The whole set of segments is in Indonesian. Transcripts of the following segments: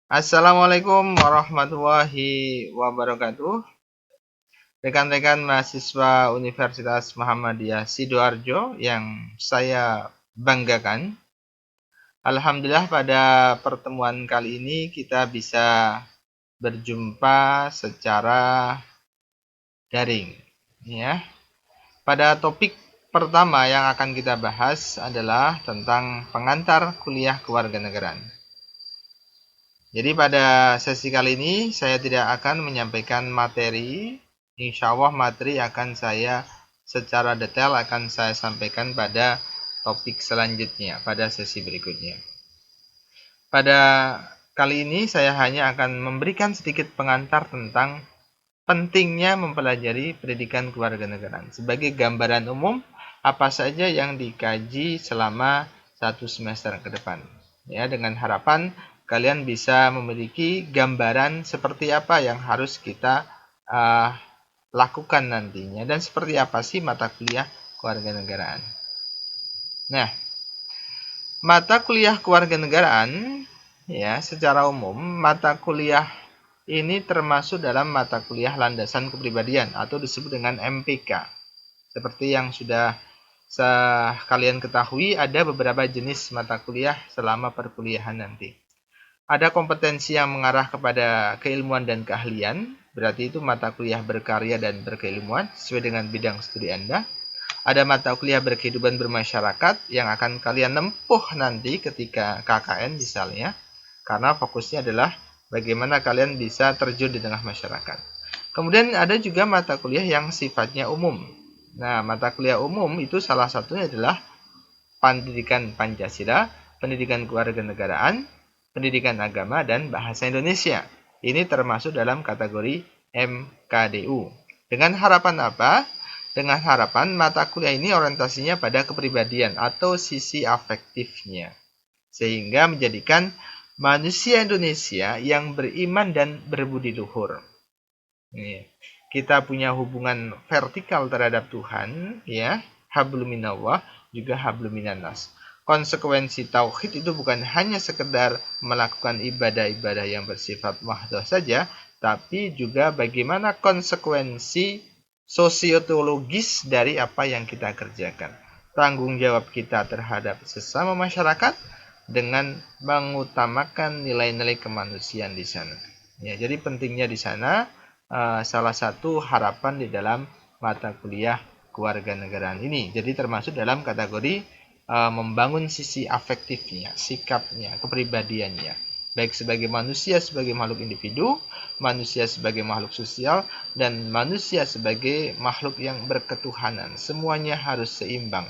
Assalamualaikum warahmatullahi wabarakatuh. Rekan-rekan mahasiswa Universitas Muhammadiyah Sidoarjo yang saya banggakan. Alhamdulillah pada pertemuan kali ini kita bisa berjumpa secara daring. Ya. Pada topik pertama yang akan kita bahas adalah tentang pengantar kuliah kewarganegaraan. Jadi pada sesi kali ini saya tidak akan menyampaikan materi. Insya Allah materi akan saya secara detail akan saya sampaikan pada topik selanjutnya, pada sesi berikutnya. Pada kali ini saya hanya akan memberikan sedikit pengantar tentang pentingnya mempelajari pendidikan kewarganegaraan. Sebagai gambaran umum, apa saja yang dikaji selama 1 semester ke depan. Ya, dengan harapan kalian bisa memiliki gambaran seperti apa yang harus kita lakukan nantinya dan seperti apa sih mata kuliah kewarganegaraan. Nah, mata kuliah kewarganegaraan ya secara umum mata kuliah ini termasuk dalam mata kuliah landasan kepribadian atau disebut dengan MPK. Seperti yang sudah kalian ketahui, ada beberapa jenis mata kuliah selama perkuliahan nanti. Ada kompetensi yang mengarah kepada keilmuan dan keahlian, berarti itu mata kuliah berkarya dan berkeilmuan sesuai dengan bidang studi Anda. Ada mata kuliah berkehidupan bermasyarakat yang akan kalian nempuh nanti ketika KKN misalnya, karena fokusnya adalah bagaimana kalian bisa terjun di tengah masyarakat. Kemudian ada juga mata kuliah yang sifatnya umum. Nah, mata kuliah umum itu salah satunya adalah pendidikan Pancasila, pendidikan kewarganegaraan, pendidikan agama, dan bahasa Indonesia. Ini termasuk dalam kategori MKDU. Dengan harapan apa? Dengan harapan mata kuliah ini orientasinya pada kepribadian atau sisi afektifnya. Sehingga menjadikan manusia Indonesia yang beriman dan berbudi luhur. Kita punya hubungan vertikal terhadap Tuhan, ya, hablum minallah, juga hablum minannas. Konsekuensi tauhid itu bukan hanya sekedar melakukan ibadah-ibadah yang bersifat wahdah saja, tapi juga bagaimana konsekuensi sosioteologis dari apa yang kita kerjakan. Tanggung jawab kita terhadap sesama masyarakat dengan mengutamakan nilai-nilai kemanusiaan di sana. Ya, jadi pentingnya di sana salah satu harapan di dalam mata kuliah kewarganegaraan ini. Jadi termasuk dalam kategori membangun sisi afektifnya, sikapnya, kepribadiannya. Baik sebagai manusia sebagai makhluk individu, manusia sebagai makhluk sosial, dan manusia sebagai makhluk yang berketuhanan. Semuanya harus seimbang.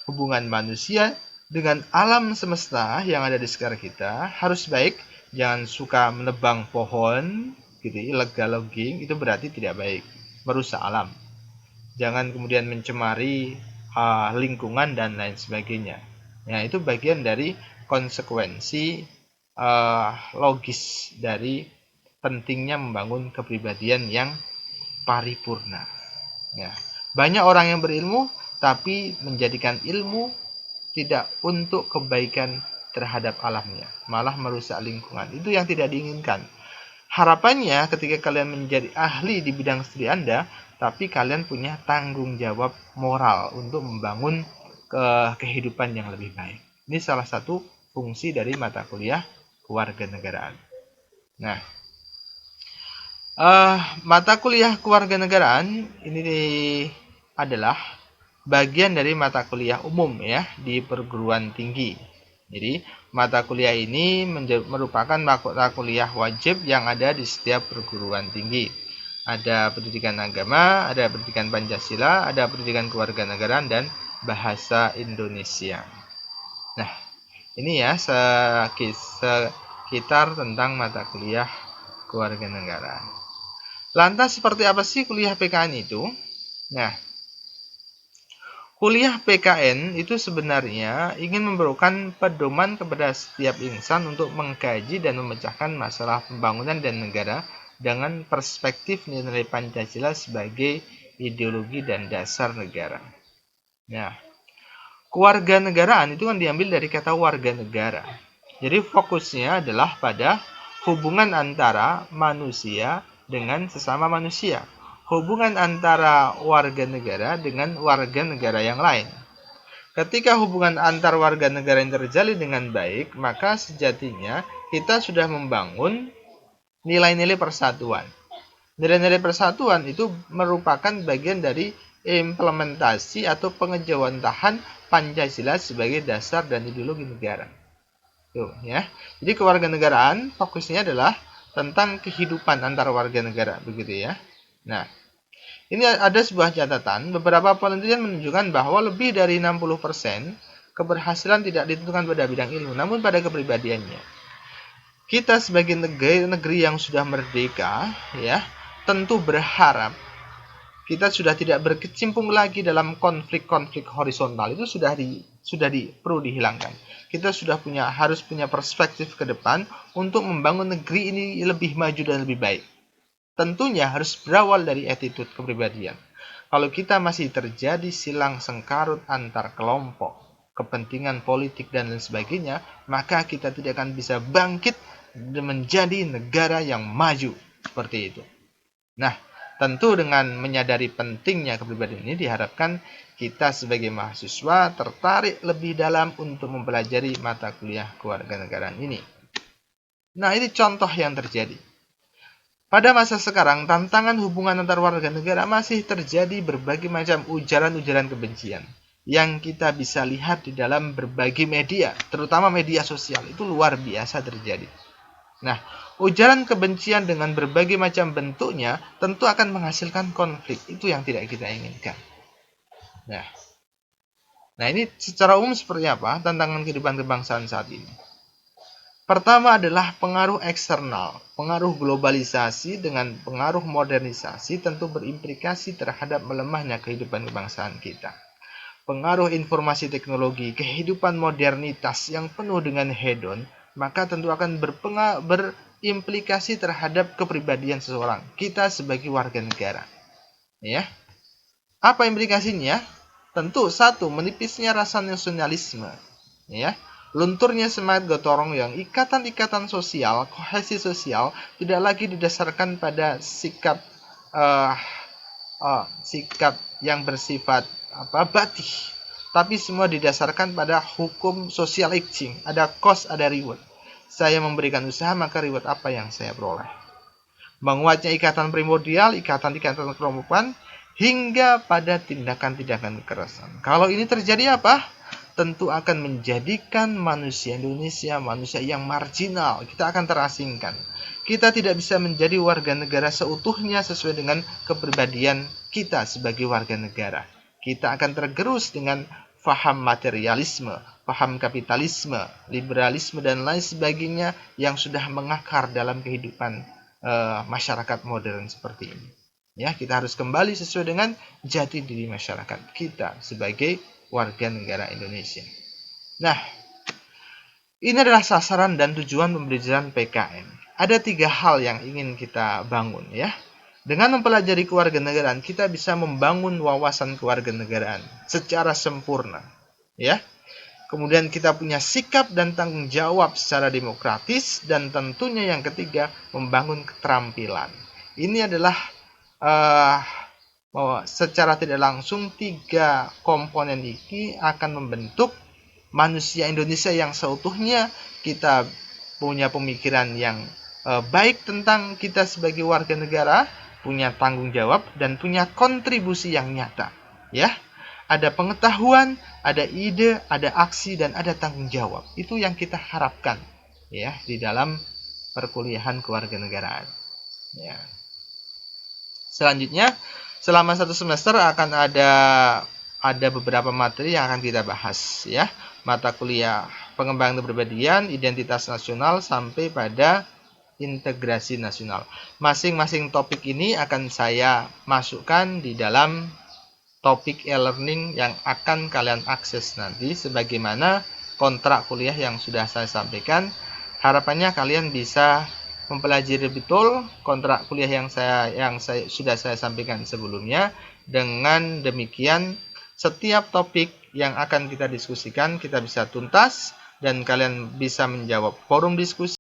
Hubungan manusia dengan alam semesta yang ada di sekitar kita harus baik. Jangan suka menebang pohon, gitu, illegal logging, itu berarti tidak baik, merusak alam. Jangan kemudian mencemari lingkungan dan lain sebagainya. Nah, itu bagian dari konsekuensi logis dari pentingnya membangun kepribadian yang paripurna. Ya. Banyak orang yang berilmu tapi menjadikan ilmu tidak untuk kebaikan terhadap alamnya, malah merusak lingkungan. Itu yang tidak diinginkan. Harapannya ketika kalian menjadi ahli di bidang studi Anda, tapi kalian punya tanggung jawab moral untuk membangun kehidupan yang lebih baik. Ini salah satu fungsi dari mata kuliah kewarganegaraan. Nah, mata kuliah kewarganegaraan ini adalah bagian dari mata kuliah umum ya di perguruan tinggi. Jadi, mata kuliah ini merupakan mata kuliah wajib yang ada di setiap perguruan tinggi. Ada pendidikan agama, ada pendidikan Pancasila, ada pendidikan kewarganegaraan, dan bahasa Indonesia. Nah, ini ya sekitar tentang mata kuliah kewarganegaraan. Lantas seperti apa sih kuliah PKN itu? Nah, kuliah PKN itu sebenarnya ingin memberikan pedoman kepada setiap insan untuk mengkaji dan memecahkan masalah pembangunan dan negara dengan perspektif nilai Pancasila sebagai ideologi dan dasar negara. Nah, kewarganegaraan itu kan diambil dari kata warga negara. Jadi fokusnya adalah pada hubungan antara manusia dengan sesama manusia, hubungan antara warga negara dengan warga negara yang lain. Ketika hubungan antar warga negara yang terjalin dengan baik, maka sejatinya kita sudah membangun nilai-nilai persatuan. Nilai-nilai persatuan itu merupakan bagian dari implementasi atau pengejawantahan Pancasila sebagai dasar dan ideologi negara. Tuh, ya. Jadi kewarganegaraan fokusnya adalah tentang kehidupan antar warga negara, begitu ya. Nah, ini ada sebuah catatan, beberapa penelitian menunjukkan bahwa lebih dari 60% keberhasilan tidak ditentukan pada bidang ilmu, namun pada kepribadiannya. Kita sebagai negeri yang sudah merdeka, ya, tentu berharap kita sudah tidak berkecimpung lagi dalam konflik-konflik horizontal. Itu perlu dihilangkan. Kita sudah harus punya perspektif ke depan untuk membangun negeri ini lebih maju dan lebih baik. Tentunya harus berawal dari attitude kepribadian. Kalau kita masih terjadi silang sengkarut antar kelompok, kepentingan politik dan lain sebagainya, maka kita tidak akan bisa bangkit menjadi negara yang maju seperti itu. Nah, tentu dengan menyadari pentingnya kepribadian ini diharapkan kita sebagai mahasiswa tertarik lebih dalam untuk mempelajari mata kuliah kewarganegaraan ini. Nah, ini contoh yang terjadi. Pada masa sekarang, tantangan hubungan antar warga negara masih terjadi berbagai macam ujaran-ujaran kebencian yang kita bisa lihat di dalam berbagai media, terutama media sosial. Itu luar biasa terjadi. Nah, ujaran kebencian dengan berbagai macam bentuknya tentu akan menghasilkan konflik. Itu yang tidak kita inginkan. Nah, ini secara umum seperti apa tantangan kehidupan kebangsaan saat ini? Pertama adalah pengaruh eksternal. Pengaruh globalisasi dengan pengaruh modernisasi tentu berimplikasi terhadap melemahnya kehidupan kebangsaan kita. Pengaruh informasi teknologi, kehidupan modernitas yang penuh dengan hedon, maka tentu akan berimplikasi terhadap kepribadian seseorang, kita sebagai warga negara. Ya. Apa implikasinya? Tentu satu, menipisnya rasa nasionalisme. Ya. Lunturnya semangat gotong royong, ikatan-ikatan sosial, kohesi sosial tidak lagi didasarkan pada sikap yang bersifat batih, tapi semua didasarkan pada hukum social exchange, ada cost, ada reward. Saya memberikan usaha, maka reward apa yang saya peroleh. Menguatnya ikatan primordial, ikatan-ikatan kelompokan, hingga pada tindakan-tindakan kekerasan. Kalau ini terjadi apa? Tentu akan menjadikan manusia Indonesia manusia yang marginal. Kita akan terasingkan. Kita tidak bisa menjadi warga negara seutuhnya sesuai dengan kepribadian kita sebagai warga negara. Kita akan tergerus dengan paham materialisme, paham kapitalisme, liberalisme, dan lain sebagainya yang sudah mengakar dalam kehidupan masyarakat modern seperti ini. Ya, kita harus kembali sesuai dengan jati diri masyarakat kita sebagai warga negara Indonesia. Nah, ini adalah sasaran dan tujuan pembelajaran PKN. Ada 3 hal yang ingin kita bangun, ya. Dengan mempelajari kewarganegaraan, kita bisa membangun wawasan kewarganegaraan secara sempurna, ya. Kemudian kita punya sikap dan tanggung jawab secara demokratis, dan tentunya yang ketiga, membangun keterampilan. Ini adalah secara tidak langsung 3 komponen ini akan membentuk manusia Indonesia yang seutuhnya. Kita punya pemikiran yang baik tentang kita sebagai warga negara, punya tanggung jawab dan punya kontribusi yang nyata. Ya, ada pengetahuan, ada ide, ada aksi, dan ada tanggung jawab. Itu yang kita harapkan, ya, di dalam perkuliahan kewarganegaraan. Ya. Selanjutnya, selama 1 semester akan ada beberapa materi yang akan kita bahas, ya. Mata kuliah pengembangan kepribadian, identitas nasional, sampai pada integrasi nasional. Masing-masing topik ini akan saya masukkan di dalam topik e-learning yang akan kalian akses nanti sebagaimana kontrak kuliah yang sudah saya sampaikan. Harapannya kalian bisa mempelajari betul kontrak kuliah yang sudah saya sampaikan sebelumnya. Dengan demikian, setiap topik yang akan kita diskusikan kita bisa tuntas dan kalian bisa menjawab forum diskusi